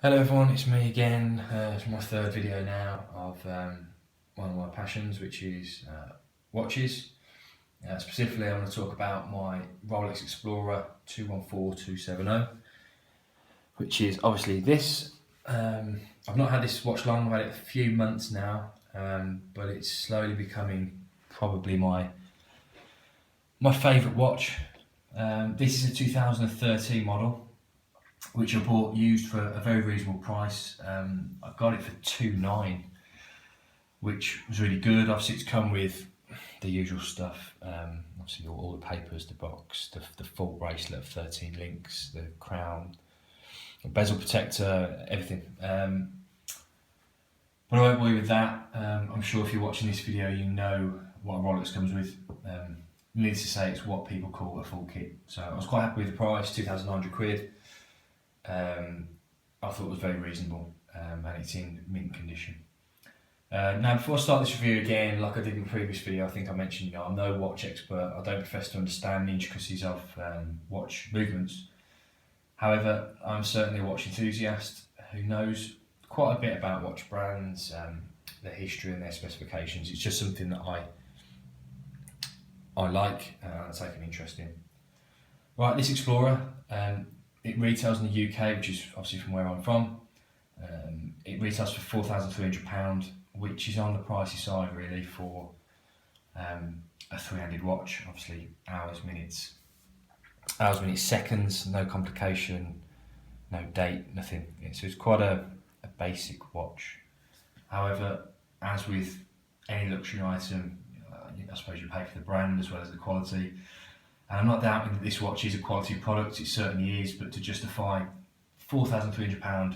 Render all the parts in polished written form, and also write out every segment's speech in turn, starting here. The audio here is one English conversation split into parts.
Hello everyone, it's me again. It's my third video now of one of my passions, which is watches. Specifically, I want to talk about my Rolex Explorer 214270, which is obviously this. I've not had this watch long, I've had it a few months now, but it's slowly becoming probably my favourite watch. This is a 2013 model, which I bought used for a very reasonable price. I got it for $2.9, which was really good. Obviously, it's come with the usual stuff. Obviously, all the papers, the box, the full bracelet of 13 links, the crown, the bezel protector, everything. But I won't bore you with that. I'm sure if you're watching this video, you know what a Rolex comes with. Needless to say, it's what people call a full kit. So I was quite happy with the price, 2,900 quid. I thought it was very reasonable, and it's in mint condition. Now, before I start this review again, like I did in the previous video, I think I mentioned, I'm no watch expert. I don't profess to understand the intricacies of watch movements. However, I'm certainly a watch enthusiast who knows quite a bit about watch brands, their history and their specifications. It's just something that I like and I take an interest in. Right, this Explorer, it retails in the UK, which is obviously from where I'm from. It retails for £4,300, which is on the pricey side really for a three-handed watch. Obviously hours, minutes, seconds, no complication, no date, nothing. So it's quite a basic watch. However, as with any luxury item, I suppose you pay for the brand as well as the quality. And I'm not doubting that this watch is a quality product, it certainly is, but to justify £4,300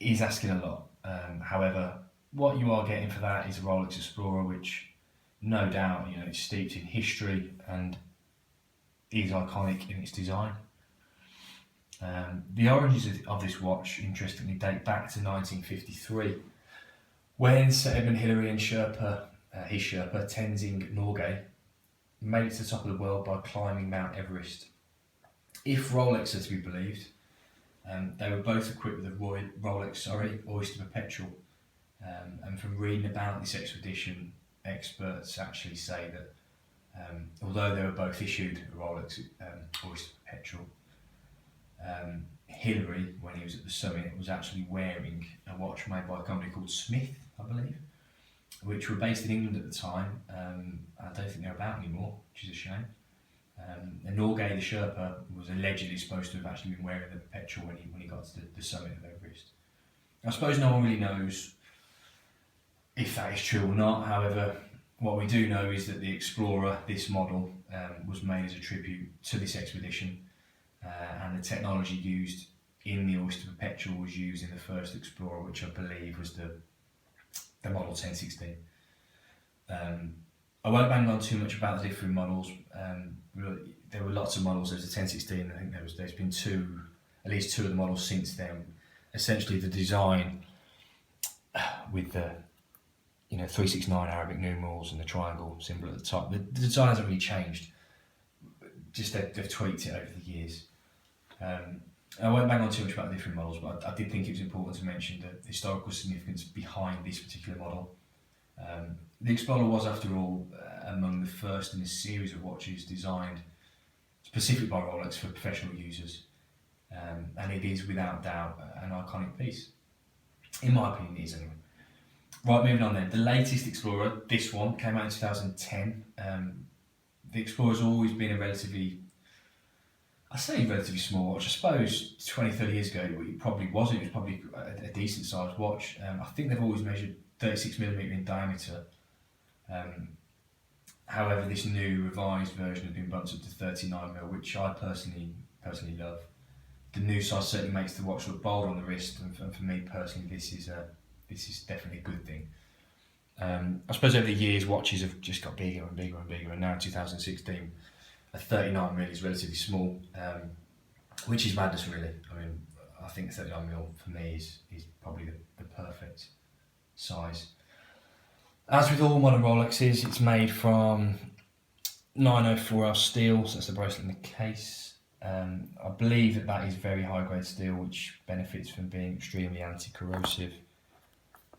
is asking a lot. However, what you are getting for that is a Rolex Explorer, which no doubt, it's steeped in history and is iconic in its design. The origins of this watch, interestingly, date back to 1953, when Sir Edmund Hillary and his Sherpa, Tenzing Norgay, made it to the top of the world by climbing Mount Everest. If Rolex are to be believed, they were both equipped with a Rolex Oyster Perpetual. And from reading about this expedition, experts actually say that although they were both issued a Rolex Oyster Perpetual, Hillary, when he was at the summit, was actually wearing a watch made by a company called Smith, I believe, which were based in England at the time. I don't think they're about anymore, which is a shame. And Norgay, the Sherpa, was allegedly supposed to have actually been wearing the Perpetual when he got to the summit of Everest. I suppose no one really knows if that is true or not. However, what we do know is that the Explorer, this model, was made as a tribute to this expedition, and the technology used in the Oyster Perpetual was used in the first Explorer, which I believe was the model 1016. I won't bang on too much about the different models. There were lots of models. There's a 1016. I think there's been at least two of the models since then. Essentially, the design with the 369 Arabic numerals and the triangle symbol at the top. The design hasn't really changed. Just they've tweaked it over the years. I won't bang on too much about the different models, but I did think it was important to mention the historical significance behind this particular model. The Explorer was, after all, among the first in a series of watches designed specifically by Rolex for professional users, and it is without doubt an iconic piece. In my opinion, it is anyway. Right, moving on then. The latest Explorer, this one, came out in 2010. The Explorer's always been a relatively small watch. I suppose 20, 30 years ago it probably wasn't. It was probably a decent sized watch. I think they've always measured 36mm in diameter. However, this new revised version has been bumped up to 39mm, which I personally love. The new size certainly makes the watch look bold on the wrist, and for me personally, this is definitely a good thing. I suppose over the years, watches have just got bigger and bigger and bigger, and now in 2016, a 39mm is relatively small, which is madness really. I mean, I think 39mm for me is probably the perfect size. As with all modern Rolexes, it's made from 904L steel, so that's the bracelet in the case. I believe that is very high grade steel, which benefits from being extremely anti-corrosive,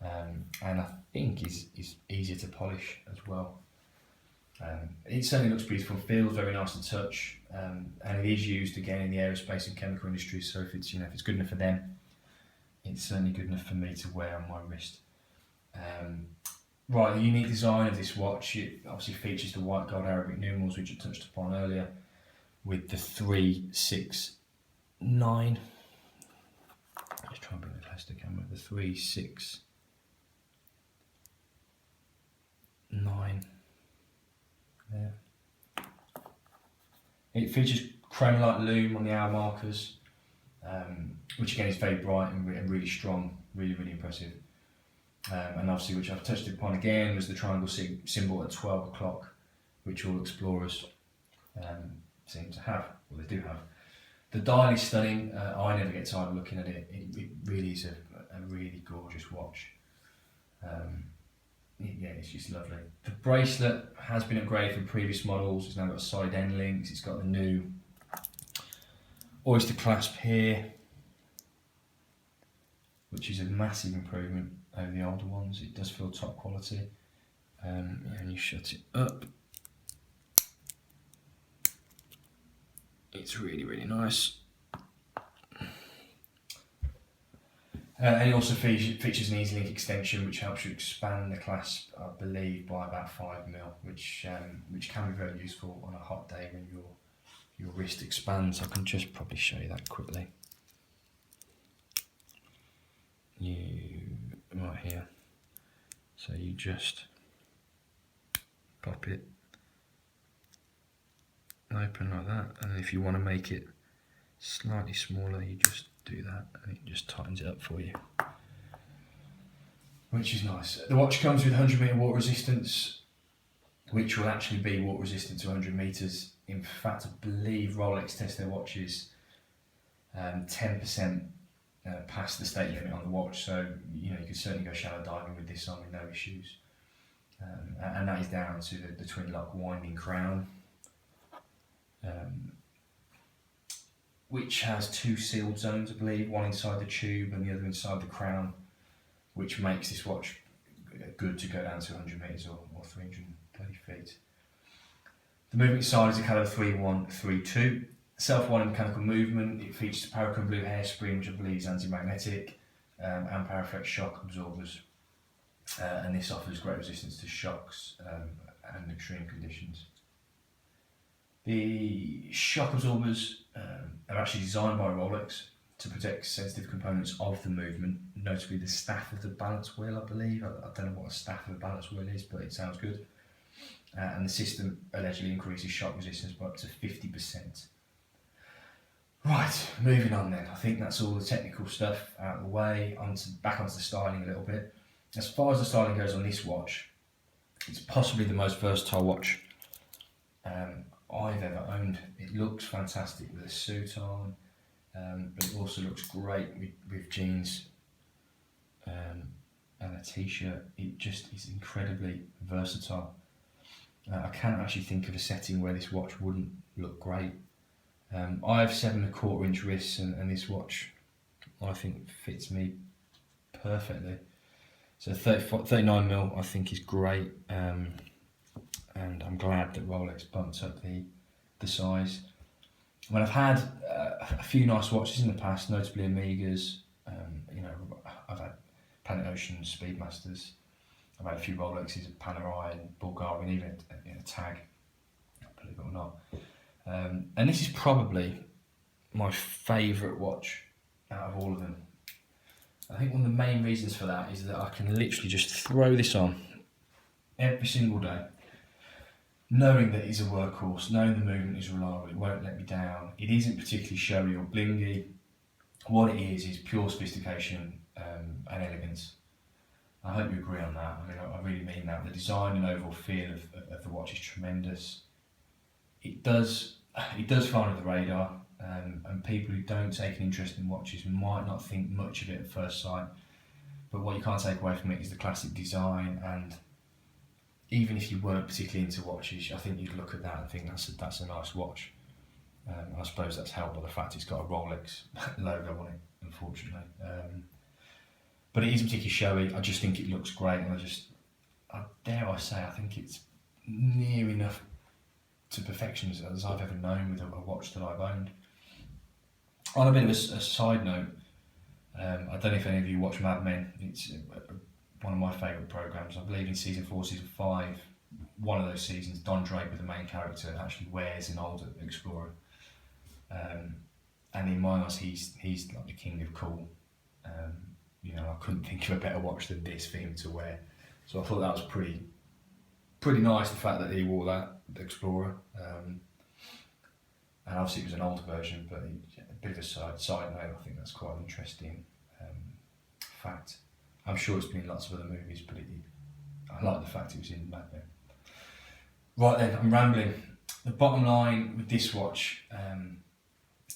and I think is easier to polish as well. It certainly looks beautiful, feels very nice to touch, and it is used again in the aerospace and chemical industry. So if it's if it's good enough for them, it's certainly good enough for me to wear on my wrist. Right, the unique design of this watch, it obviously features the white gold Arabic numerals, which I touched upon earlier, with the 369. Let's try and bring the closer to the camera. The 369. There. It features chrome light lume on the hour markers, which again is very bright and really strong, really impressive. And obviously, which I've touched upon again, was the triangle symbol at 12 o'clock, which all explorers seem to have, or they do have. The dial is stunning. I never get tired of looking at it. It really is a really gorgeous watch. Yeah, it's just lovely. The bracelet has been upgraded from previous models. It's now got side end links. It's got the new oyster clasp here, which is a massive improvement over the older ones. It does feel top quality. And you shut it up. It's really nice. And it also features an easy link extension, which helps you expand the clasp, I believe, by about 5mm, which can be very useful on a hot day when your wrist expands. I can just probably show you that quickly. Right here. So you just pop it open like that, and if you want to make it slightly smaller, you just do that and it just tightens it up for you, which is nice. The watch comes with 100-meter water resistance, which will actually be water resistant to 100 meters. In fact, I believe Rolex test their watches 10% past the state limit on the watch, so you can certainly go shallow diving with this on with no issues. And that is down to the twin lock winding crown, which has 2 sealed zones, I believe, one inside the tube and the other inside the crown, which makes this watch good to go down to 100 meters or 330 feet. The movement side is a caliber 3132. Self-winding mechanical movement. It features a Paragon blue hairspring, which I believe is anti-magnetic, and Paraflex shock absorbers. And this offers great resistance to shocks and extreme conditions. The shock absorbers are actually designed by Rolex to protect sensitive components of the movement, notably the staff of the balance wheel, I believe. I don't know what a staff of a balance wheel is, but it sounds good. And the system allegedly increases shock resistance by up to 50%. Right, moving on then. I think that's all the technical stuff out of the way. Back onto the styling a little bit. As far as the styling goes on this watch, it's possibly the most versatile watch I've ever owned. It looks fantastic with a suit on, but it also looks great with jeans and a t-shirt. It just is incredibly versatile. I can't actually think of a setting where this watch wouldn't look great. I have 7¼ inch wrists, and this watch I think fits me perfectly. So 39mm I think is great, and I'm glad that Rolex bumped up the size. I mean, I've had a few nice watches in the past, notably Omegas. I've had Planet Ocean Speedmasters. I've had a few Rolexes, a Panerai and Bulgarian, even a Tag, believe it or not. And this is probably my favourite watch out of all of them. I think one of the main reasons for that is that I can literally just throw this on every single day, knowing that it's a workhorse, knowing the movement is reliable, it won't let me down. It isn't particularly showy or blingy. What it is pure sophistication and elegance. I hope you agree on that. I mean, I really mean that. The design and overall feel of the watch is tremendous. It does fly under the radar, and people who don't take an interest in watches might not think much of it at first sight, but what you can't take away from it is the classic design. And even if you weren't particularly into watches, I think you'd look at that and think that's a nice watch. I suppose that's helped by the fact it's got a Rolex logo on it, unfortunately. But it isn't particularly showy. I just think it looks great, and dare I say, I think it's near enough to perfection as I've ever known with a watch that I've owned. On a bit of a side note, I don't know if any of you watch Mad Men. It's one of my favourite programmes. I believe in season 4, season 5, one of those seasons, Don Draper, the main character, actually wears an old Explorer. And in my eyes, he's like the king of cool. I couldn't think of a better watch than this for him to wear. So I thought that was pretty nice, the fact that he wore that, the Explorer. And obviously it was an older version, but a bit of a side note, I think that's quite an interesting fact. I'm sure it's been in lots of other movies, but I like the fact it was in Mad Men. Right then, I'm rambling. The bottom line with this watch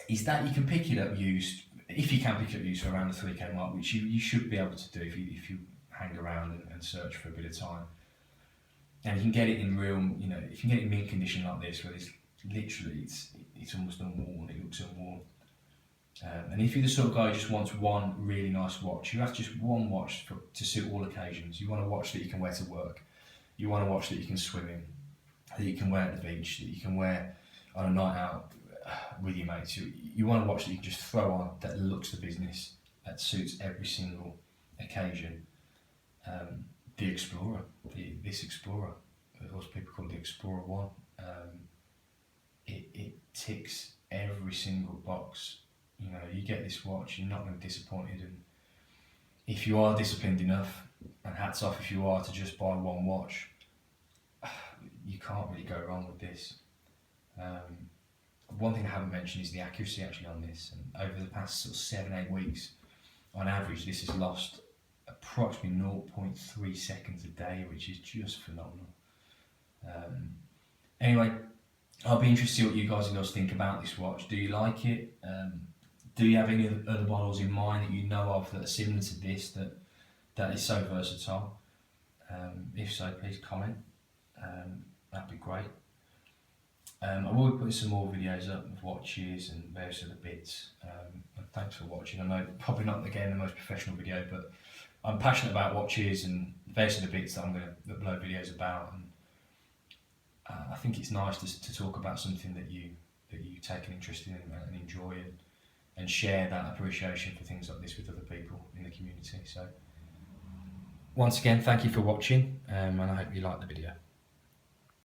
is that you can pick it up used, if you can pick it up used for around the 3k mark, which you should be able to do if you hang around and search for a bit of time. And you can get it in real, if you can get it in mint condition like this, where it's literally, it's almost unworn, it looks unworn. And if you're the sort of guy who just wants one really nice watch, you have just one watch to suit all occasions. You want a watch that you can wear to work. You want a watch that you can swim in, that you can wear at the beach, that you can wear on a night out with your mates. You want a watch that you can just throw on, that looks the business, that suits every single occasion. The Explorer, this Explorer, as people call it, the Explorer 1, it ticks every single box. You get this watch, you're not going to be disappointed, and if you are disciplined enough, and hats off if you are, to just buy one watch, you can't really go wrong with this. One thing I haven't mentioned is the accuracy actually on this, and over the past sort of 7-8 weeks, on average, this has lost approximately 0.3 seconds a day, which is just phenomenal. Anyway, I'll be interested to see what you guys and girls think about this watch. Do you like it? Do you have any other models in mind that you know of that are similar to this, that is so versatile? If so, please comment. That'd be great. I will be putting some more videos up of watches and various other bits. And thanks for watching. I know probably not again the most professional video, but I'm passionate about watches and various other bits that I'm going to upload videos about. And I think it's nice to talk about something that you take an interest in and enjoy, and share that appreciation for things like this with other people in the community. So once again, thank you for watching, and I hope you liked the video.